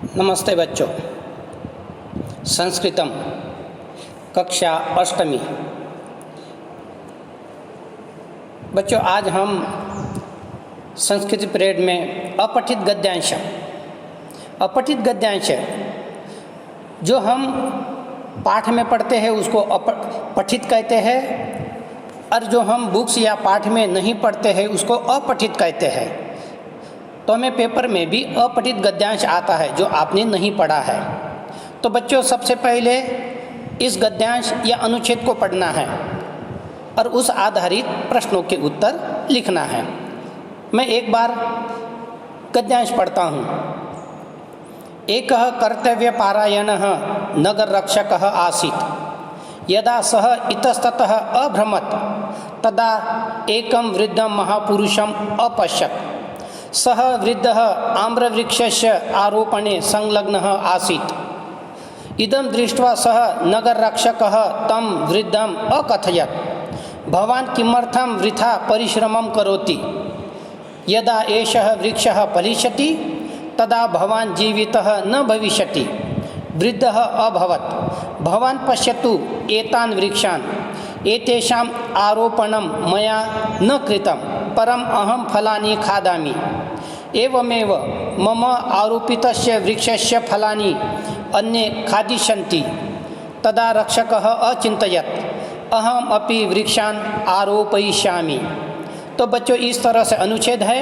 नमस्ते बच्चों। संस्कृतम कक्षा अष्टमी। बच्चों, आज हम संस्कृत पीरियड में अपठित गद्यांश जो हम पाठ में पढ़ते हैं उसको पठित कहते हैं, और जो हम बुक्स या पाठ में नहीं पढ़ते हैं उसको अपठित कहते हैं। तो हमें पेपर में भी अपठित गद्यांश आता है जो आपने नहीं पढ़ा है। तो बच्चों, सबसे पहले इस गद्यांश या अनुच्छेद को पढ़ना है और उस आधारित प्रश्नों के उत्तर लिखना है। मैं एक बार गद्यांश पढ़ता हूँ। एक कर्तव्यपारायणः नगररक्षकः आसीत्। यदा सः इतस्ततः अभ्रमत् तदा एकं वृद्धं महापुरुषम् अपश्यत्। सः वृद्धः आम्रवृक्षस्य आरोपणे संलग्नः आसीत्। इदं दृष्ट्वा सः नगररक्षकः तं वृद्धम् अकथयत्, भवान् किमर्थं वृथा परिश्रमं करोति? यदा एषः वृक्षः फलिष्यति तदा भवान् जीवितः न भविष्यति। वृद्धः अभवत्, भवान् पश्यतु एतान् वृक्षान्, एतेषाम् आरोपणं मया न कृतं, परम् अहं फलानि खादामि। एवमेव मम आरोपितस्य वृक्षस्य फलानि अन्ये खादिष्यन्ति। तदा रक्षकः अचिन्तयत्, अहम् अपि वृक्षान् आरोपयिष्यामि। तो बच्चों, इस तरह से अनुच्छेद है।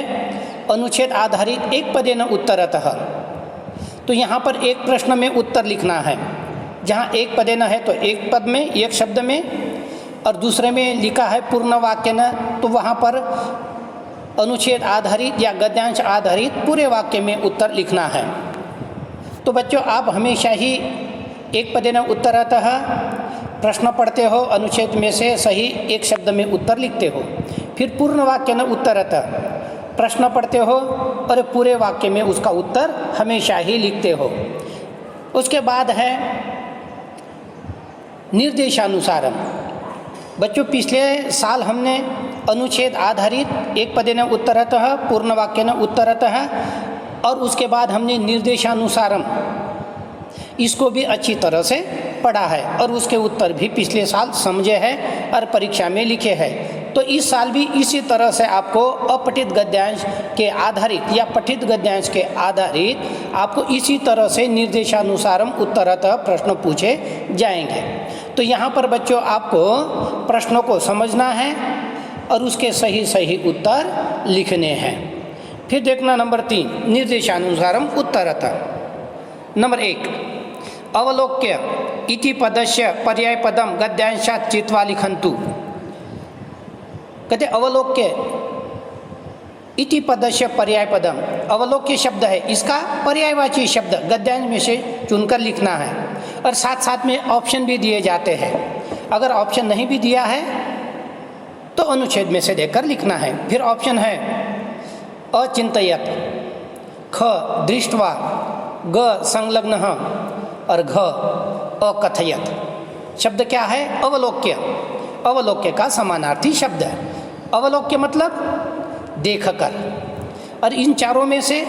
अनुच्छेद आधारित एक पदेन उत्तरतः। तो यहाँ पर एक प्रश्न में उत्तर लिखना है। जहाँ एक पदेन है तो एक पद में, एक शब्द में, और दूसरे में लिखा है पूर्ण वाक्य न, तो वहाँ पर अनुच्छेद आधारित या गद्यांश आधारित पूरे वाक्य में उत्तर लिखना है। तो बच्चों, आप हमेशा ही एक पदेन उत्तरतः प्रश्न पढ़ते हो, अनुच्छेद में से सही एक शब्द में उत्तर लिखते हो। फिर पूर्ण वाक्य न उत्तरतः प्रश्न पढ़ते हो और पूरे वाक्य में उसका उत्तर हमेशा ही लिखते हो। उसके बाद है निर्देशानुसारम। बच्चों, पिछले साल हमने अनुच्छेद आधारित एक पदेन उत्तरतः, पूर्ण वाक्य न उत्तरतः, और उसके बाद हमने निर्देशानुसारम, इसको भी अच्छी तरह से पढ़ा है और उसके उत्तर भी पिछले साल समझे हैं और परीक्षा में लिखे हैं। तो इस साल भी इसी तरह से आपको अपठित गद्यांश के आधारित या पठित गद्यांश के आधारित आपको इसी तरह से निर्देशानुसारम उत्तरतः प्रश्न पूछे जाएंगे। तो यहाँ पर बच्चों, आपको प्रश्नों को समझना है और उसके सही उत्तर लिखने हैं। फिर देखना नंबर 3, निर्देशानुसारम उत्तरतः। नंबर 1, अवलोक्य इति पदस्य पर्यायपदम गद्यांशात् चित्वा लिखन्तु। कहते अवलोक्य इति पदस्य पर्यायपदम, अवलोक्य शब्द है, इसका पर्यायवाची शब्द गद्यांश में से चुनकर लिखना है। और साथ साथ में ऑप्शन भी दिए जाते हैं। अगर ऑप्शन नहीं भी दिया है तो अनुच्छेद में से देखकर लिखना है। फिर ऑप्शन है अचिंतयत, ख दृष्ट्वा, ग संलग्नः और घ अकथयत। शब्द क्या है? अवलोक्य। अवलोक्य का समानार्थी शब्द है। अवलोक्य मतलब देखकर, और इन चारों में से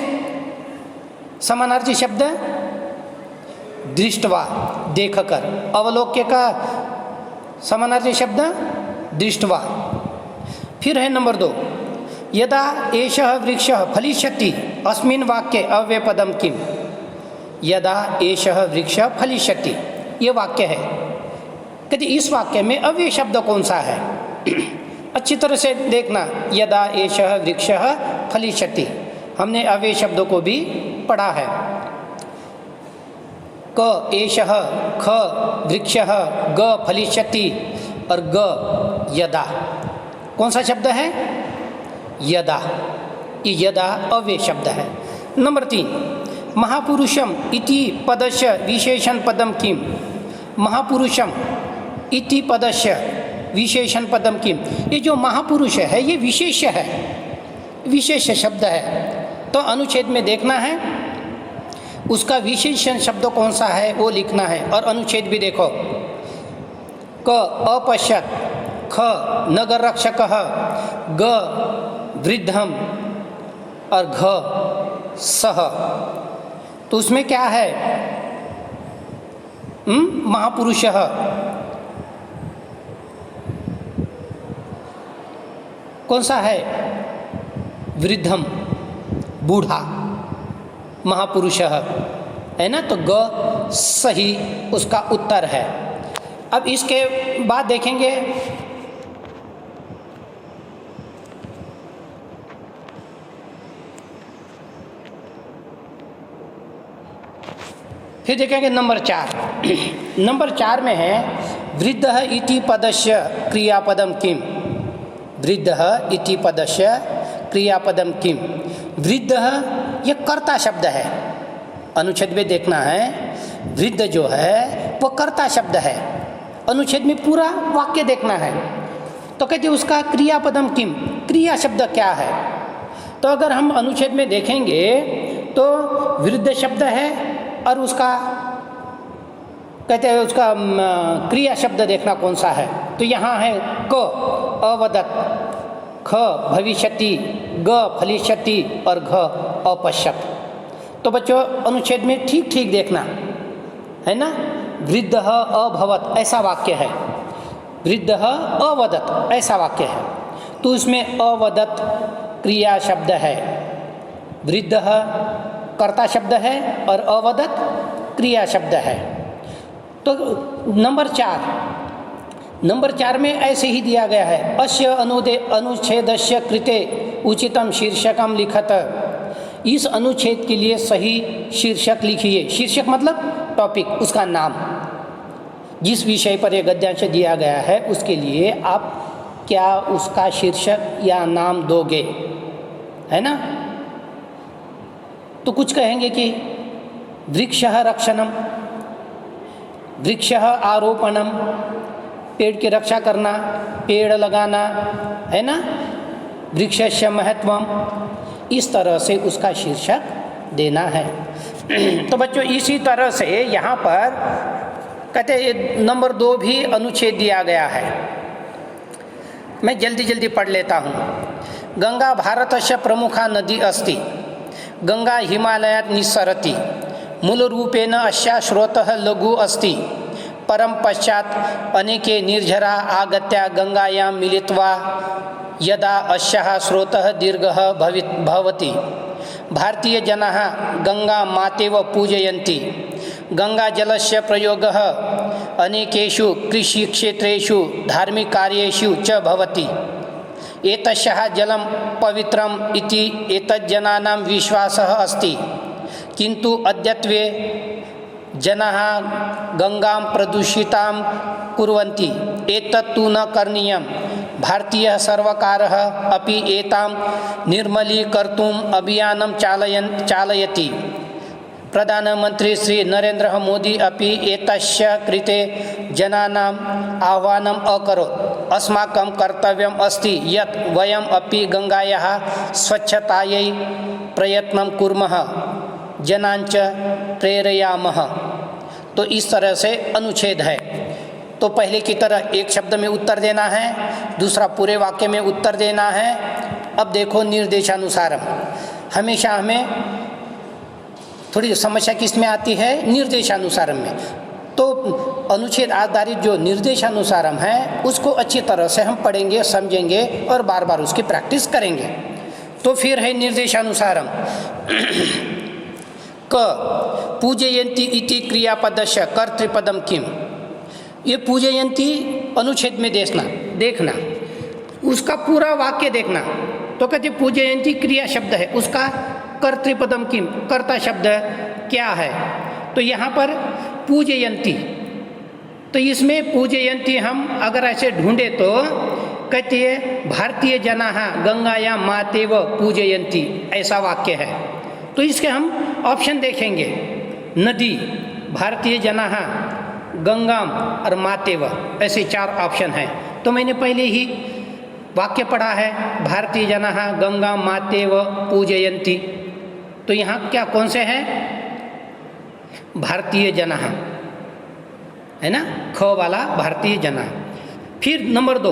समानार्थी शब्द दृष्ट्वा, देखकर। अवलोक्य का समानार्थी शब्द दृष्ट्वा। फिर है नंबर 2, यदा एषः वृक्षः फलिष्यति अस्मिन् वाक्ये अव्ययपदं किम्? यदा एषः वृक्षः फलिष्यति, ये वाक्य है। कहते इस वाक्य में अव्यय शब्द कौन सा है? अच्छी तरह से देखना। यदा एषः वृक्षः फलिष्यति, हमने अव्यय शब्दों को भी पढ़ा है। क एषः, ख वृक्षः, ग फलिष्यति और ग यदा। कौन सा शब्द है? यदा। ये यदा अव्यय शब्द है। नंबर 3, महापुरुषम इति पदस्य विशेषण पदम किम? महापुरुषम इति पदस्य विशेषण पदम किम? ये जो महापुरुष है ये विशेष है, विशेष शब्द है। तो अनुच्छेद में देखना है उसका विशेषण शब्द कौन सा है वो लिखना है। और अनुच्छेद भी देखो, क अपश्यत, ख नगररक्षकः, ग वृद्धम और घ सह। तो उसमें क्या है? महापुरुषः। कौन सा है? वृद्धम, बूढ़ा, महापुरुषः, है ना। तो ग सही उसका उत्तर है। अब इसके बाद देखेंगे फिर देखेंगे नंबर 4। नंबर 4 में है वृद्धः इति पदस्य क्रियापदम किम। वृद्धः इति पदस्य क्रियापदम किम। वृद्धः ये कर्ता शब्द है, अनुच्छेद में देखना है। वृद्ध जो है वो कर्ता शब्द है, अनुच्छेद में पूरा वाक्य देखना है। तो कहते उसका क्रियापदम किम, क्रिया शब्द क्या है। तो अगर हम अनुच्छेद में देखेंगे तो वृद्ध शब्द है और उसका कहते हैं उसका क्रिया शब्द देखना कौन सा है। तो यहाँ है क अवदत्, ख भविष्यति, ग फलिष्यति और घ अपश्यत्। तो बच्चों अनुच्छेद में ठीक ठीक देखना है ना। वृद्धः अभवत् ऐसा वाक्य है, वृद्धः अवदत् ऐसा वाक्य है। तो उसमें अवदत् क्रिया शब्द है, वृद्धः कर्ता शब्द है और अवदत् क्रिया शब्द है। तो नंबर 4 में ऐसे ही दिया गया है अस्य अनुच्छेदस्य कृते उचितम शीर्षकम लिखत। इस अनुच्छेद के लिए सही शीर्षक लिखिए। शीर्षक मतलब टॉपिक, उसका नाम। जिस विषय पर यह गद्यांश दिया गया है उसके लिए आप क्या उसका शीर्षक या नाम दोगे, है ना। तो कुछ कहेंगे कि वृक्षः रक्षणम, वृक्षः आरोपणम, पेड़ की रक्षा करना, पेड़ लगाना, है ना। वृक्षस्य महत्वम, इस तरह से उसका शीर्षक देना है। तो बच्चों इसी तरह से यहाँ पर कहते हैं नंबर 2 भी अनुच्छेद दिया गया है। मैं जल्दी जल्दी पढ़ लेता हूँ। गंगा भारतस्य प्रमुखा नदी अस्ति, गंगा हिमालयात् निस्सरति, मूलरूपेण अस्याः स्रोतः लघु अस्ति, परं पश्चात् अनेके निर्झरा आगत्य गंगायां मिलित्वा यदा अस्याः स्रोतः दीर्घः भवति, भारतीयजनाः गंगा मातेव पूजयन्ति। गंगाजलस्य प्रयोगः अनेकेषु कृषिक्षेत्रेषु धार्मिककार्येषु च भवति। एतस्याः जलं पवित्रम् इति एतज्जनानां विश्वासः अस्ति, किन्तु अद्यत्वे जनाः गंगां प्रदूषितां कुर्वन्ति। एतत्तु न करणीयं। भारतीयः सर्वकारः अपि एतां निर्मलीकर्तुम् अभियानं चालयति। प्रधानमन्त्री श्री नरेन्द्र मोदी अपि एतस्य कृते जनानाम् आह्वानम् अकरोत्। अस्माकं कर्तव्यम् अस्ति यत् वयम् अपि गंगायाः स्वच्छतायै प्रयत्नं कुर्मः, जनांच प्रेरयामः। तो इस तरह से अनुच्छेद है। तो पहले की तरह एक शब्द में उत्तर देना है, दूसरा पूरे वाक्य में उत्तर देना है। अब देखो निर्देशानुसारम। हमेशा हमें थोड़ी समस्या किस में आती है? निर्देशानुसारम में। तो अनुच्छेद आधारित जो निर्देशानुसारम है उसको अच्छी तरह से हम पढ़ेंगे, समझेंगे और बार बार उसकी प्रैक्टिस करेंगे। तो फिर है निर्देशानुसारम। क पूजयन्ति इति क्रियापदस्य कर्तृपदम किम। ये पूजयन्ति अनुच्छेद में देखना उसका पूरा वाक्य देखना। तो कहते पूजयन्ति क्रिया शब्द है, उसका कर्तृपदम किम, कर्ता शब्द क्या है। तो यहाँ पर पूजयन्ति, तो इसमें पूजयन्ति हम अगर ऐसे ढूंढे तो कहती है भारतीय जनाः गंगायां मातेव पूजयन्ति, ऐसा वाक्य है। तो इसके हम ऑप्शन देखेंगे। नदी, भारतीय जनाः, गंगाम और मातेव, ऐसे 4 ऑप्शन हैं। तो मैंने पहले ही वाक्य पढ़ा है भारतीय जनाः गंगाम मातेव पूजयन्ति। तो यहाँ क्या कौन से हैं? भारतीय जनाः, है ना, ख वाला भारतीय जनाः। फिर नंबर 2